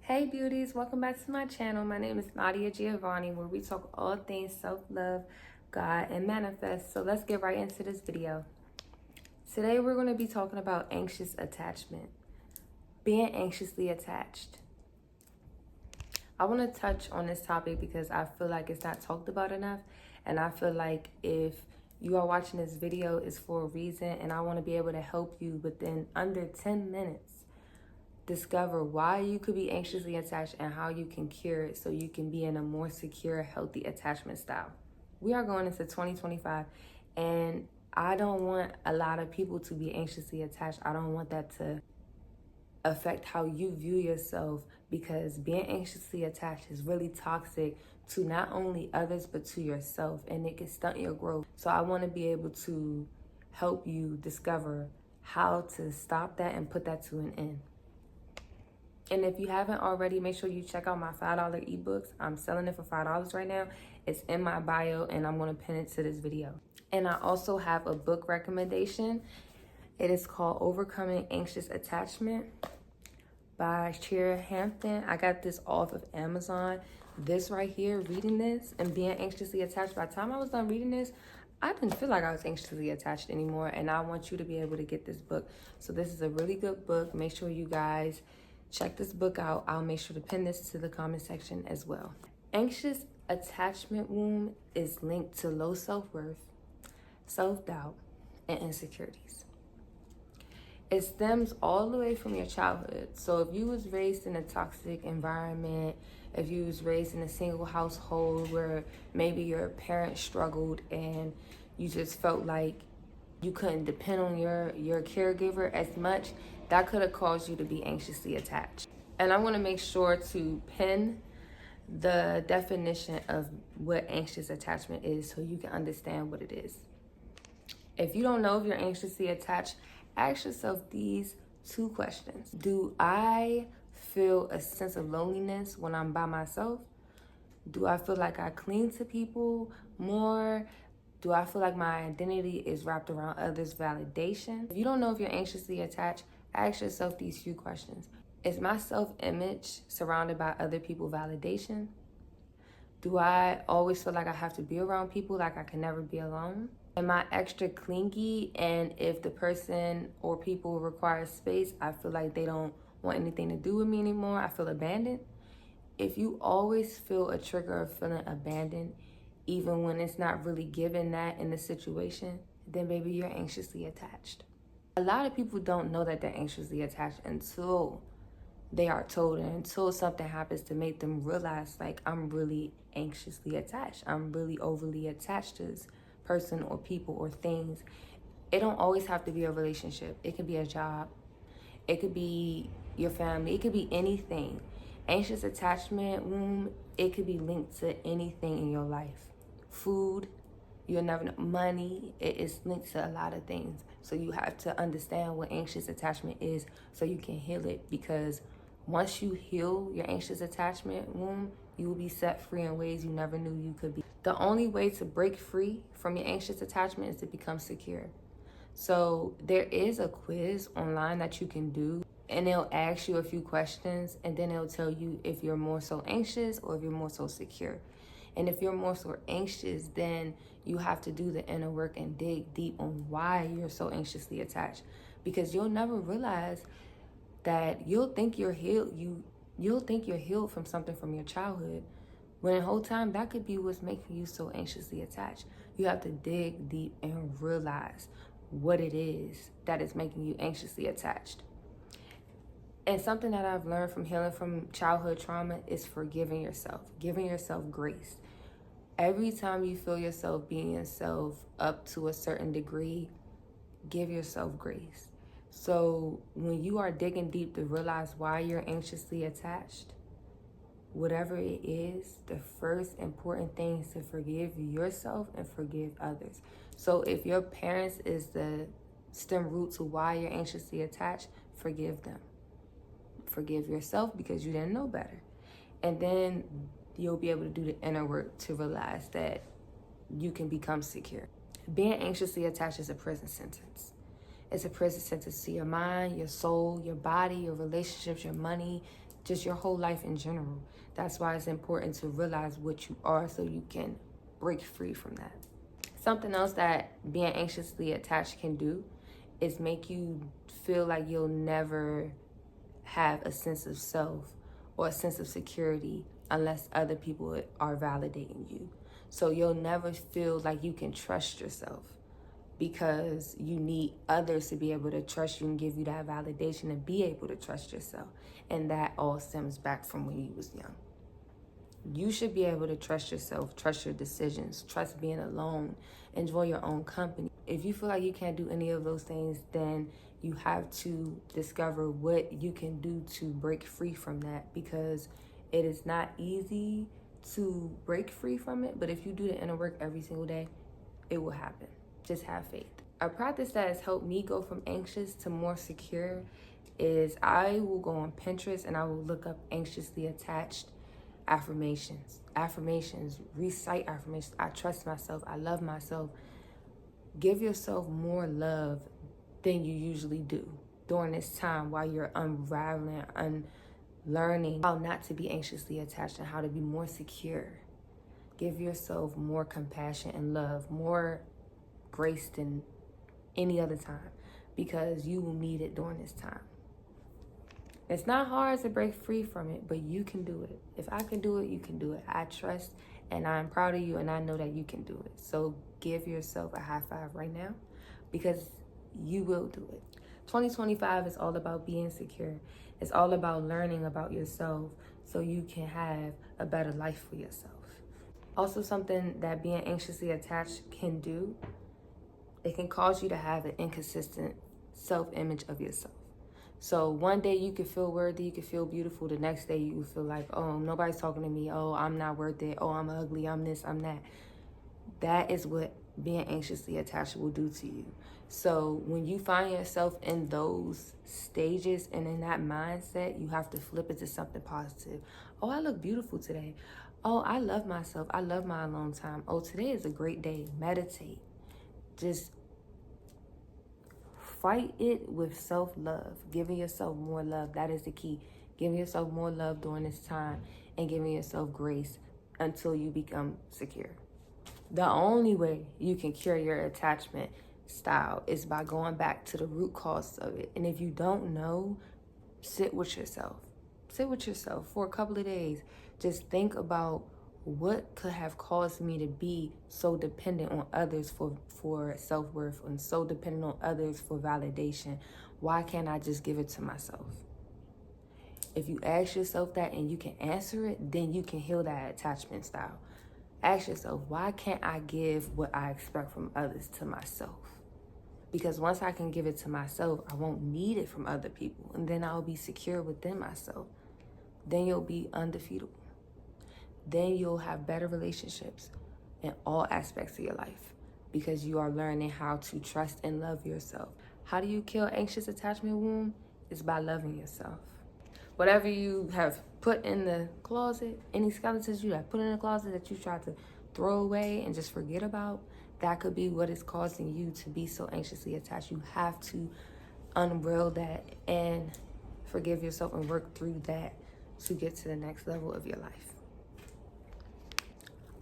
Hey beauties, welcome back to my channel. My name is Nadia Giovanni, where we talk all things self-love, God, and manifest. So let's get right into this video. Today we're going to be talking about anxious attachment, being anxiously attached. I want to touch on this topic because I feel like it's not talked about enough, and I feel like if you are watching this video, it's for a reason, and I want to be able to help you within under 10 minutes discover why you could be anxiously attached and how you can cure it so you can be in a more secure, healthy attachment style. We are going into 2025, and I don't want a lot of people to be anxiously attached. I don't want that to affect how you view yourself, because being anxiously attached is really toxic to not only others but to yourself, and it can stunt your growth. So I want to be able to help you discover how to stop that and put that to an end. And if you haven't already, make sure you check out my $5 ebooks. I'm selling it for $5 right now. It's in my bio, and I'm going to pin it to this video. And I also have a book recommendation. It is called Overcoming Anxious Attachment by Shira Hampton. I got this off of Amazon. This right here, reading this and being anxiously attached, by the time I was done reading this, I didn't feel like I was anxiously attached anymore. And I want you to be able to get this book. So this is a really good book. Make sure you guys check this book out. I'll make sure to pin this to the comment section as well. Anxious attachment wound is linked to low self-worth, self-doubt, and insecurities. It stems all the way from your childhood. So if you was raised in a toxic environment, if you was raised in a single household where maybe your parents struggled and you just felt like you couldn't depend on your caregiver as much, that could have caused you to be anxiously attached. And I want to make sure to pin the definition of what anxious attachment is so you can understand what it is. If you don't know if you're anxiously attached, ask yourself these two questions. Do I feel a sense of loneliness when I'm by myself? Do I feel like I cling to people more? Do I feel like my identity is wrapped around others' validation? If you don't know if you're anxiously attached, ask yourself these few questions. Is my self-image surrounded by other people's validation? Do I always feel like I have to be around people, like I can never be alone? Am I extra clingy, and if the person or people require space, I feel like they don't want anything to do with me anymore? I feel abandoned. If you always feel a trigger of feeling abandoned, even when it's not really given that in the situation, then maybe you're anxiously attached. A lot of people don't know that they're anxiously attached until they are told, and until something happens to make them realize, like, I'm really anxiously attached. I'm really overly attached to this person or people or things. It don't always have to be a relationship. It could be a job. It could be your family. It could be anything. Anxious attachment wound, it could be linked to anything in your life. Food, you'll never know. Money, it is linked to a lot of things. So you have to understand what anxious attachment is so you can heal it, because once you heal your anxious attachment wound, you will be set free in ways you never knew you could be. The only way to break free from your anxious attachment is to become secure. So there is a quiz online that you can do, and it'll ask you a few questions, and then it'll tell you if you're more so anxious or if you're more so secure. And if you're more so anxious, then you have to do the inner work and dig deep on why you're so anxiously attached, because you'll never realize that you'll think you're healed. You'll think you're healed from something from your childhood, when the whole time that could be what's making you so anxiously attached. You have to dig deep and realize what it is that is making you anxiously attached. And something that I've learned from healing from childhood trauma is forgiving yourself, giving yourself grace. Every time you feel yourself being yourself up to a certain degree, give yourself grace. So when you are digging deep to realize why you're anxiously attached, whatever it is, the first important thing is to forgive yourself and forgive others. So if your parents is the stem root to why you're anxiously attached, forgive them. Forgive yourself because you didn't know better. And then you'll be able to do the inner work to realize that you can become secure. Being anxiously attached is a prison sentence. It's a prison sentence to your mind, your soul, your body, your relationships, your money, just your whole life in general. That's why it's important to realize what you are so you can break free from that. Something else that being anxiously attached can do is make you feel like you'll never have a sense of self or a sense of security unless other people are validating you. So you'll never feel like you can trust yourself because you need others to be able to trust you and give you that validation and be able to trust yourself. And that all stems back from when you was young. You should be able to trust yourself, trust your decisions, trust being alone, enjoy your own company. If you feel like you can't do any of those things, then you have to discover what you can do to break free from that, because it is not easy to break free from it. But if you do the inner work every single day, it will happen. Just have faith. A practice that has helped me go from anxious to more secure is I will go on Pinterest and I will look up anxiously attached affirmations, recite affirmations. I trust myself. I love myself. Give yourself more love than you usually do during this time while you're unraveling, learning how not to be anxiously attached and how to be more secure. Give yourself more compassion and love, more grace than any other time, because you will need it during this time. It's not hard to break free from it, but you can do it. If I can do it, you can do it. I trust and I'm proud of you, and I know that you can do it. So give yourself a high five right now, because you will do it. 2025 is all about being secure. It's all about learning about yourself so you can have a better life for yourself. Also, something that being anxiously attached can do, it can cause you to have an inconsistent self-image of yourself. So one day you can feel worthy, you can feel beautiful. The next day you feel like, oh, nobody's talking to me. Oh, I'm not worth it. Oh, I'm ugly. I'm this, I'm that. That is what being anxiously attached will do to you. So when you find yourself in those stages and in that mindset, you have to flip it to something positive. Oh, I look beautiful today. Oh, I love myself. I love my alone time. Oh, today is a great day. Meditate. Just fight it with self-love, giving yourself more love. That is the key. Giving yourself more love during this time and giving yourself grace until you become secure. The only way you can cure your attachment style is by going back to the root cause of it. And if you don't know, sit with yourself. Sit with yourself for a couple of days. Just think about what could have caused me to be so dependent on others for self-worth and so dependent on others for validation. Why can't I just give it to myself? If you ask yourself that and you can answer it, then you can heal that attachment style. Ask yourself, why can't I give what I expect from others to myself? Because once I can give it to myself, I won't need it from other people. And then I'll be secure within myself. Then you'll be undefeatable. Then you'll have better relationships in all aspects of your life, because you are learning how to trust and love yourself. How do you kill anxious attachment wound? It's by loving yourself. Whatever you have put in the closet, any skeletons you have put in the closet that you tried to throw away and just forget about, that could be what is causing you to be so anxiously attached. You have to unravel that and forgive yourself and work through that to get to the next level of your life.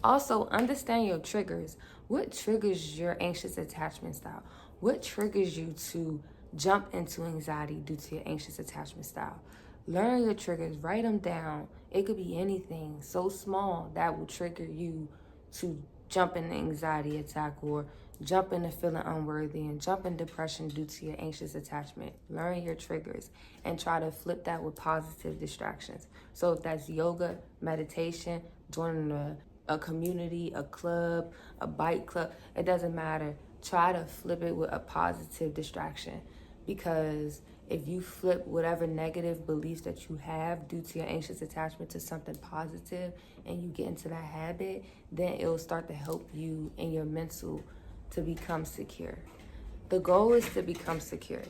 Also, understand your triggers. What triggers your anxious attachment style? What triggers you to jump into anxiety due to your anxious attachment style? Learn your triggers, write them down. It could be anything so small that will trigger you to jump into anxiety attack or jump into feeling unworthy and jump in depression due to your anxious attachment. Learn your triggers and try to flip that with positive distractions. So if that's yoga, meditation, joining a community, a club, a bike club, it doesn't matter. Try to flip it with a positive distraction, because if you flip whatever negative beliefs that you have due to your anxious attachment to something positive and you get into that habit, then it'll start to help you in your mental to become secure. The goal is to become secure.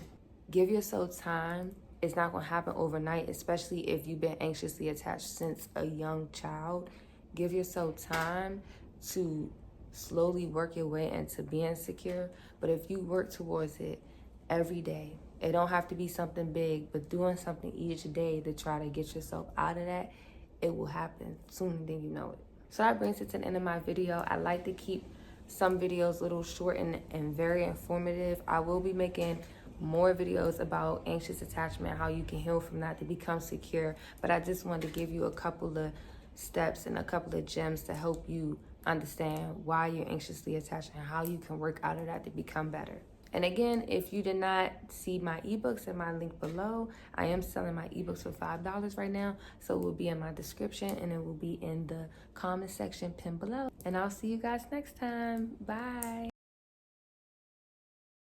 Give yourself time. It's not going to happen overnight, especially if you've been anxiously attached since a young child. Give yourself time to slowly work your way into being secure. But if you work towards it every day, It don't have to be something big, but doing something each day to try to get yourself out of that, it will happen sooner than you know it. So that brings it to the end of my video. I like to keep some videos a little short and very informative. I will be making more videos about anxious attachment, how you can heal from that to become secure. But I just wanted to give you a couple of steps and a couple of gems to help you understand why you're anxiously attached and how you can work out of that to become better. And again, if you did not see my ebooks in my link below, I am selling my ebooks for $5 right now. So it will be in my description and it will be in the comment section pinned below. And I'll see you guys next time. Bye.